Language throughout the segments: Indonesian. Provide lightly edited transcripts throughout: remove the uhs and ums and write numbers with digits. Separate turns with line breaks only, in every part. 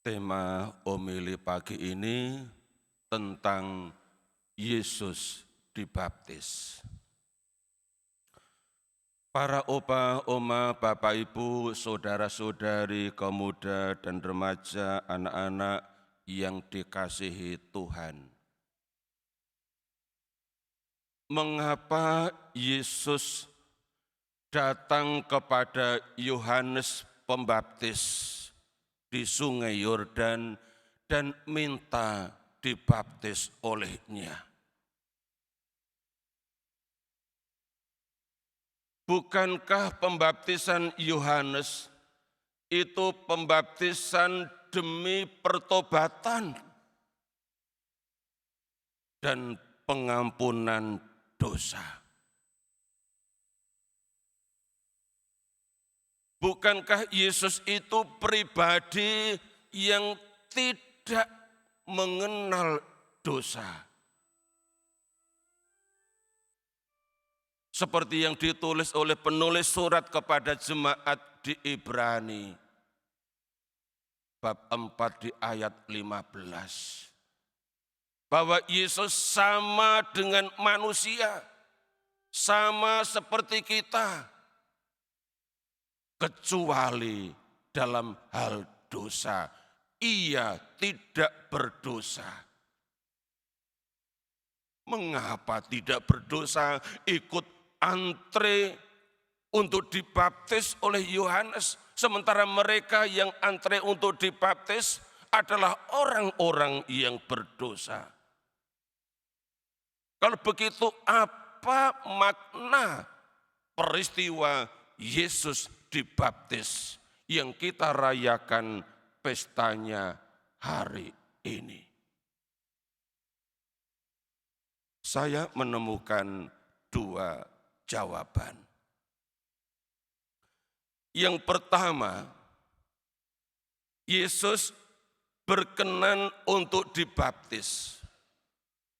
Tema homili pagi ini tentang Yesus dibaptis. Para opa, oma, bapak, ibu, saudara-saudari, kaum muda dan remaja, anak-anak yang dikasihi Tuhan. Mengapa Yesus datang kepada Yohanes Pembaptis di Sungai Yordan dan minta dibaptis olehnya? Bukankah pembaptisan Yohanes itu pembaptisan demi pertobatan dan pengampunan dosa? Bukankah Yesus itu pribadi yang tidak mengenal dosa? Seperti yang ditulis oleh penulis surat kepada jemaat di Ibrani, bab 4 di ayat 15. Bahwa Yesus sama dengan manusia, sama seperti kita, kecuali dalam hal dosa, ia tidak berdosa. Mengapa tidak berdosa ikut antre untuk dibaptis oleh Yohanes, sementara mereka yang antre untuk dibaptis adalah orang-orang yang berdosa? Kalau begitu, apa makna peristiwa Yesus dibaptis yang kita rayakan pestanya hari ini? Saya menemukan dua jawaban. Yang pertama, Yesus berkenan untuk dibaptis.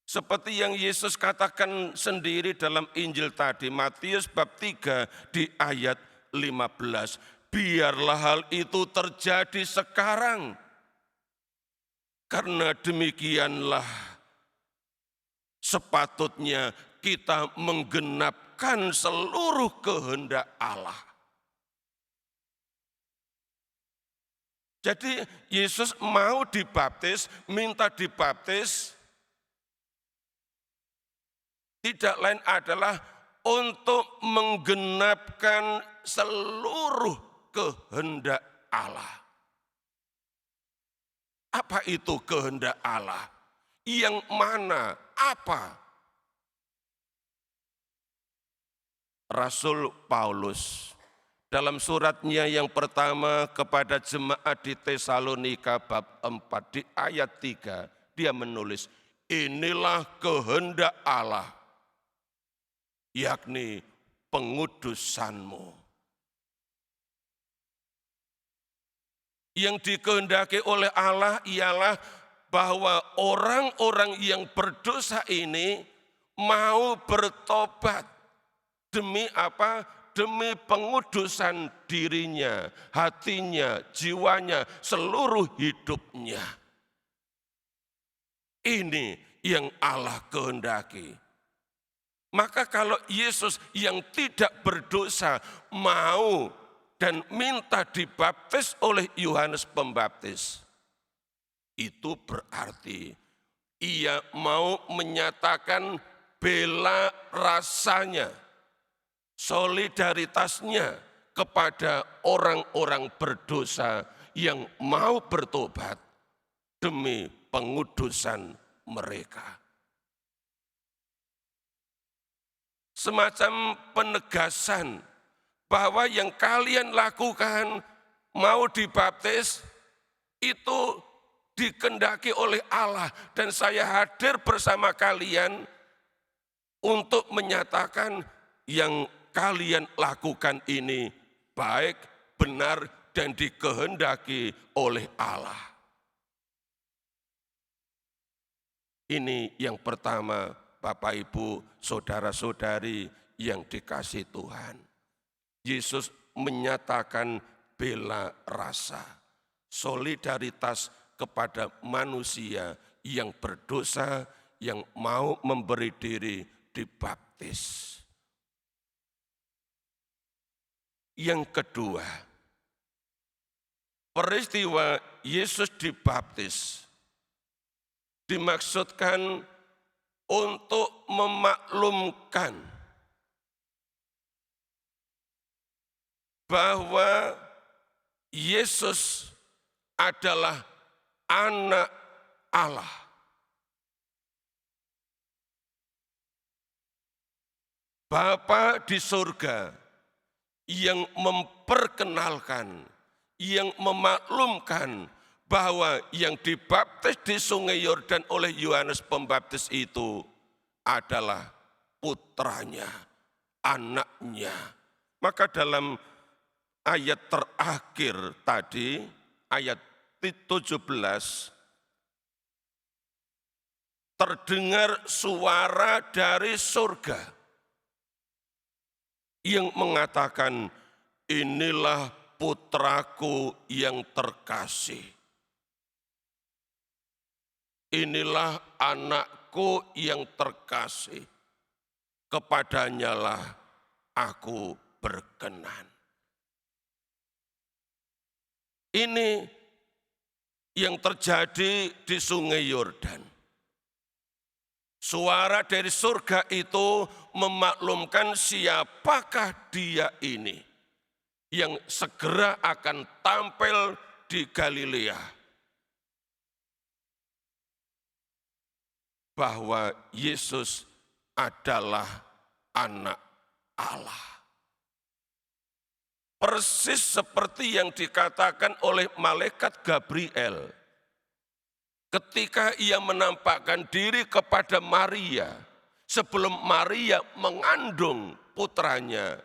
Seperti yang Yesus katakan sendiri dalam Injil tadi, Matius bab 3 di ayat 15. Biarlah hal itu terjadi sekarang, karena demikianlah sepatutnya kita menggenapkan seluruh kehendak Allah. Jadi Yesus mau dibaptis, minta dibaptis, tidak lain adalah untuk menggenapkan seluruh kehendak Allah. Apa itu kehendak Allah? Yang mana? Apa? Rasul Paulus dalam suratnya yang pertama kepada jemaat di Tesalonika bab 4 di ayat 3, dia menulis, inilah kehendak Allah, yakni pengudusanmu. Yang dikehendaki oleh Allah ialah bahwa orang-orang yang berdosa ini mau bertobat. Demi apa? Demi pengudusan dirinya, hatinya, jiwanya, seluruh hidupnya. Ini yang Allah kehendaki. Maka kalau Yesus yang tidak berdosa mau dan minta dibaptis oleh Yohanes Pembaptis, itu berarti ia mau menyatakan bela rasanya, solidaritasnya kepada orang-orang berdosa yang mau bertobat demi pengudusan mereka. Semacam penegasan bahwa yang kalian lakukan mau dibaptis itu dikehendaki oleh Allah, dan saya hadir bersama kalian untuk menyatakan yang kalian lakukan ini baik, benar, dan dikehendaki oleh Allah. Ini yang pertama, Bapak, Ibu, saudara-saudari yang dikasihi Tuhan. Yesus menyatakan bela rasa, solidaritas kepada manusia yang berdosa, yang mau memberi diri dibaptis. Yang kedua, peristiwa Yesus dibaptis dimaksudkan untuk memaklumkan bahwa Yesus adalah anak Allah. Bapa di surga yang memperkenalkan, yang memaklumkan bahwa yang dibaptis di Sungai Yordan oleh Yohanes Pembaptis itu adalah putranya, anaknya. Maka dalam ayat terakhir tadi, ayat 17, terdengar suara dari surga yang mengatakan, inilah putraku yang terkasih. Inilah anakku yang terkasih. Kepadanyalah aku berkenan. Ini yang terjadi di Sungai Yordan. Suara dari surga itu memaklumkan siapakah dia ini yang segera akan tampil di Galilea. Bahwa Yesus adalah anak Allah. Persis seperti yang dikatakan oleh malaikat Gabriel ketika ia menampakkan diri kepada Maria sebelum Maria mengandung putranya.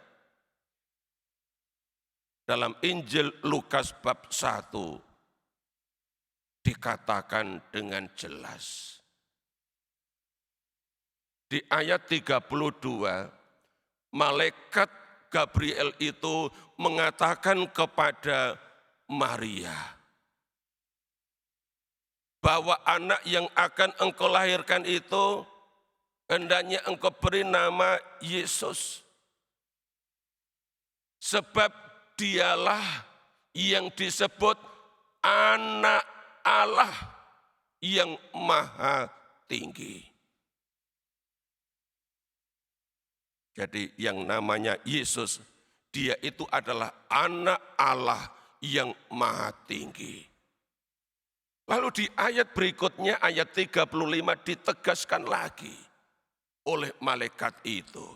Dalam Injil Lukas bab 1 dikatakan dengan jelas. Di ayat 32, malaikat Gabriel itu mengatakan kepada Maria bahwa anak yang akan engkau lahirkan itu hendaknya engkau beri nama Yesus. Sebab dialah yang disebut anak Allah yang maha tinggi. Jadi yang namanya Yesus, dia itu adalah anak Allah yang maha tinggi. Lalu di ayat berikutnya, ayat 35 ditegaskan lagi oleh malaikat itu.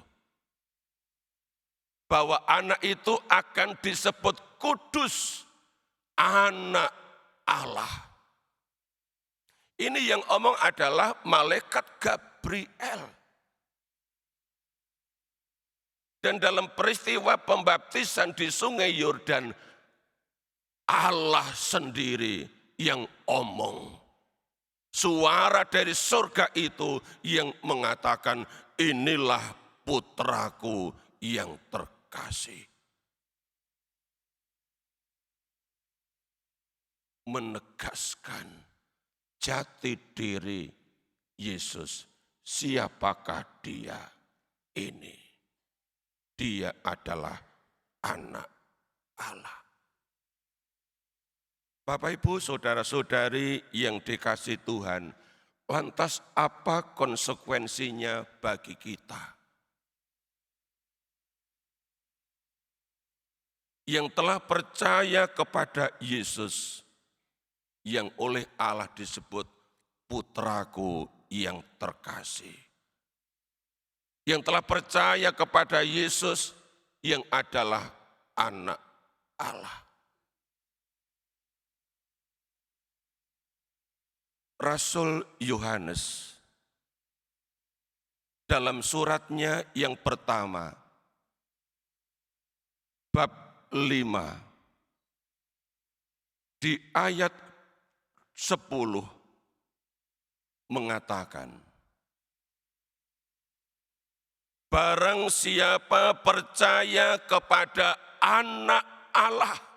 Bahwa anak itu akan disebut kudus, anak Allah. Ini yang omong adalah malaikat Gabriel. Dan dalam peristiwa pembaptisan di Sungai Yordan, Allah sendiri yang omong. Suara dari surga itu yang mengatakan, inilah putraku yang terkasih. Menegaskan jati diri Yesus. Siapakah dia ini? Dia adalah anak Allah. Bapak, Ibu, saudara-saudari yang dikasihi Tuhan, lantas apa konsekuensinya bagi kita? Yang telah percaya kepada Yesus, yang oleh Allah disebut putraku yang terkasih. Yang telah percaya kepada Yesus, yang adalah anak Allah. Rasul Yohanes dalam suratnya yang pertama, bab 5, di ayat 10 mengatakan, barang siapa percaya kepada anak Allah,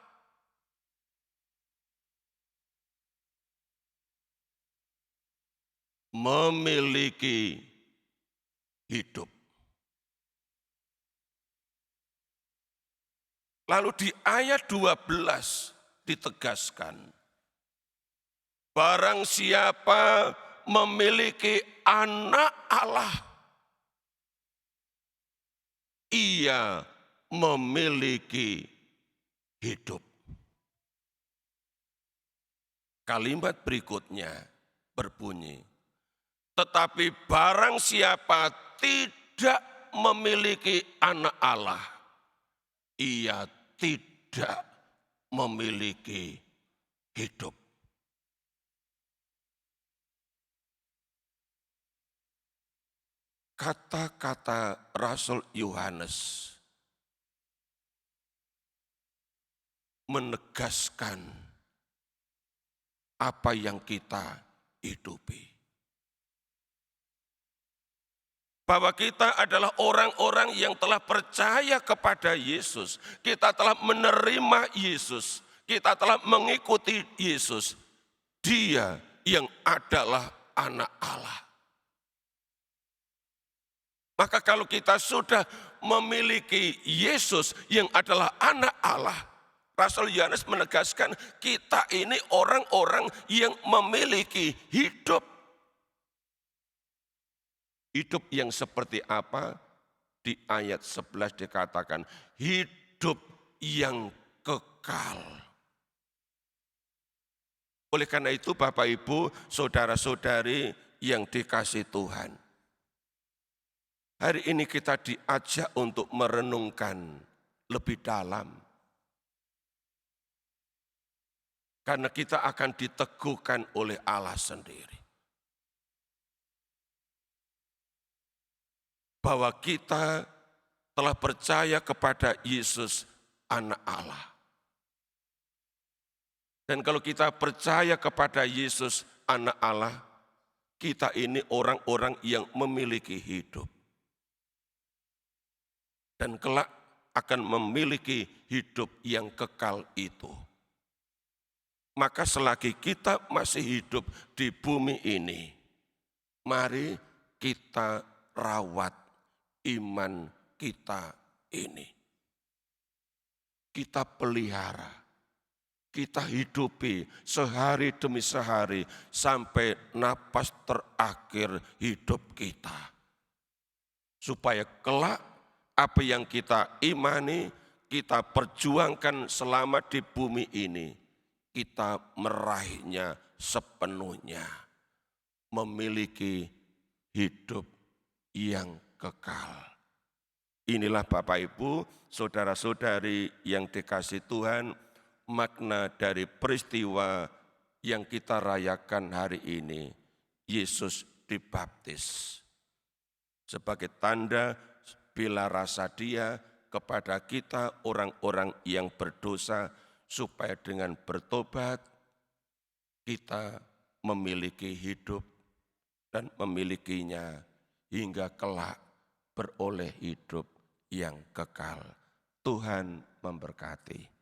memiliki hidup. Lalu di ayat 12 ditegaskan, barang siapa memiliki anak Allah, ia memiliki hidup. Kalimat berikutnya berbunyi, tetapi barang siapa tidak memiliki anak Allah, ia tidak memiliki hidup. Kata-kata Rasul Yohanes menegaskan apa yang kita hidupi. Bahwa kita adalah orang-orang yang telah percaya kepada Yesus. Kita telah menerima Yesus. Kita telah mengikuti Yesus. Dia yang adalah anak Allah. Maka kalau kita sudah memiliki Yesus yang adalah anak Allah, Rasul Yohanes menegaskan kita ini orang-orang yang memiliki hidup. Hidup yang seperti apa? Di ayat 11 dikatakan, hidup yang kekal. Oleh karena itu Bapak Ibu, saudara-saudari yang dikasihi Tuhan, hari ini kita diajak untuk merenungkan lebih dalam. Karena kita akan diteguhkan oleh Allah sendiri. Bahwa kita telah percaya kepada Yesus anak Allah. Dan kalau kita percaya kepada Yesus anak Allah, kita ini orang-orang yang memiliki hidup. Dan kelak akan memiliki hidup yang kekal itu. Maka selagi kita masih hidup di bumi ini, mari kita rawat iman kita ini. Kita pelihara, kita hidupi sehari demi sehari sampai napas terakhir hidup kita. Supaya kelak apa yang kita imani, kita perjuangkan selama di bumi ini, kita meraihnya sepenuhnya, memiliki hidup yang kekal. Inilah Bapak Ibu, saudara-saudari yang dikasihi Tuhan, makna dari peristiwa yang kita rayakan hari ini. Yesus dibaptis sebagai tanda bela rasa Dia kepada kita orang-orang yang berdosa, supaya dengan bertobat kita memiliki hidup dan memilikinya hingga kelak beroleh hidup yang kekal. Tuhan memberkati.